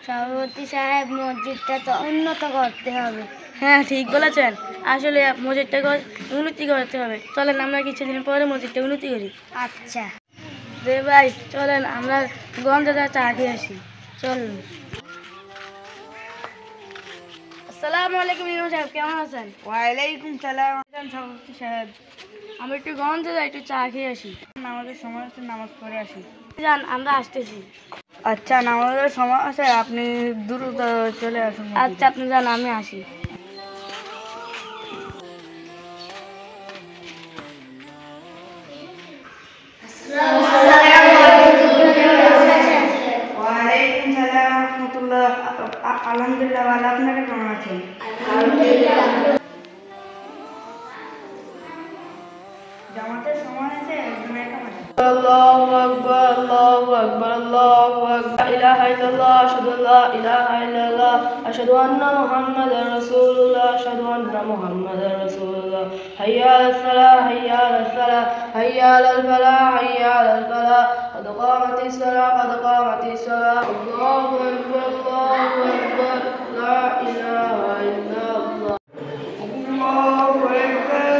সভাপতি সাহেব, মসজিদটা তো উন্নত করতে হবে। হ্যাঁ, ঠিক বলেছেন। আসলে মসজিদটাকে উন্নতি করতে হবে। চলেন আমরা কিছুদিন পরে মসজিদটা উন্নতি করি। আচ্ছা রে ভাই, চলেন আমরা গন্ধটা চা খেয়ে আসি। চলুন। আসসালামু আলাইকুম ইমাম সাহেব, কেমন আছেন? ওয়ালাইকুম সালাম। সভাপতি সাহেব, আমি একটু গন্ধে যাই, একটু চা খেয়ে আসি। নামাজের সময় আছে, নামাজ পড়ে আসি। যান, আমরা আসতেছি। আচ্ছা, নামাজের সময় আছে, আপনি দ্রুত চলে আসুন। আচ্ছা, আপনি যান, আমি আসি। ওয়ালাইকুম সালাম রাহমাতুল্লাহ। আলহামদুলিল্লাহ, ভালো। আপনারা কেমন আছেন? জামাতের সময় আছে, আল্লাহু আকবার, আল্লাহু আকবার, আল্লাহু আকবার। লা ইলাহা ইল্লাল্লাহ, আশহাদু আল্লা ইলাহা ইল্লাল্লাহ, আশহাদু আন্না মুহাম্মাদার রাসূলুল্লাহ, আশহাদু আন্না মুহাম্মাদার রাসূলুল্লাহ। হাইয়া আলাস সালাহ, হাইয়া আলাস সালাহ, হাইয়া আলাল ফালাহ, হাইয়া আলাল ফালাহ। قد قامت الصلاة، قد قامت الصلاة. الله أكبر، الله أكبر. لا إله إلا الله. الله أكبر.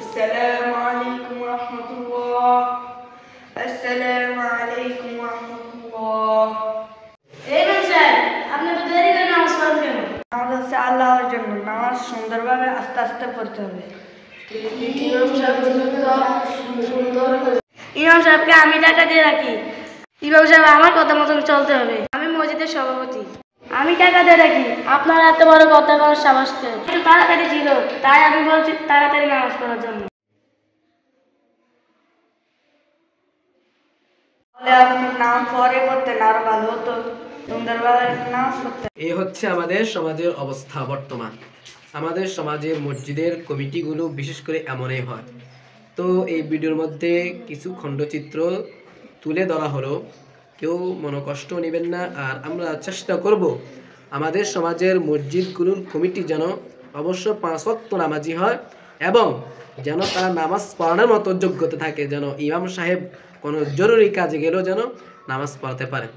السلام عليكم ورحمة الله. السلام عليكم ورحمة الله. ইমাম সাহেব, আপনি তো দেরি করে নামাজ পড়েন কেন? নামাজ হচ্ছে আল্লাহর জন্য। নামাজ সুন্দরভাবে আস্তে আস্তে পড়তে হবে। ইমাম সাহেবকে আমি টাকা দিয়ে রাখি। ইমাম সাহেব, আমার কথা মতন চলতে হবে। আমি মসজিদের সভাপতি, আমি টাকা দিয়ে রাখি। আপনার এত বড় কথা বলার সাহস কে? একটু তাড়াতাড়ি ছিল, তাই আমি বলছি তাড়াতাড়ি নামাজ পড়ার জন্য। আপনি নামাজ পরে পড়তেন আরো ভালো হতো। সুন্দরভাবে নামাজ পড়তেন। এই হচ্ছে আমাদের সমাজের অবস্থা বর্তমান। আমাদের সমাজের মসজিদের কমিটিগুলো বিশেষ করে এমনই হয়। তো এই ভিডিওর মধ্যে কিছু খণ্ডচিত্র তুলে ধরা হলো, কেউ মনোকষ্ট নেবেন না। আর আমরা চেষ্টা করব আমাদের সমাজের মসজিদগুলোর কমিটি যেন অবশ্য 5 ওয়াক্ত নামাজি হয় এবং যেন তারা নামাজ পড়ানোর মতো যোগ্যতা থাকে, যেন ইমাম সাহেব কোনো জরুরি কাজে গেলেও যেন নামাজ পড়াতে পারে।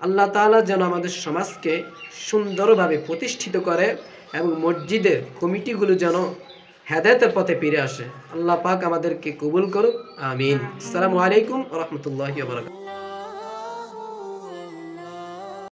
আল্লাহ তাআলা যেন আমাদের সমাজকে সুন্দরভাবে প্রতিষ্ঠিত করে এবং মসজিদের কমিটিগুলো যেন হেদায়েতের পথে ফিরে আসে। আল্লাহ পাক আমাদেরকে কবুল করুক, আমিন। আসসালামু আলাইকুম ওয়া রাহমাতুল্লাহি ওয়া বারাকাতুহু।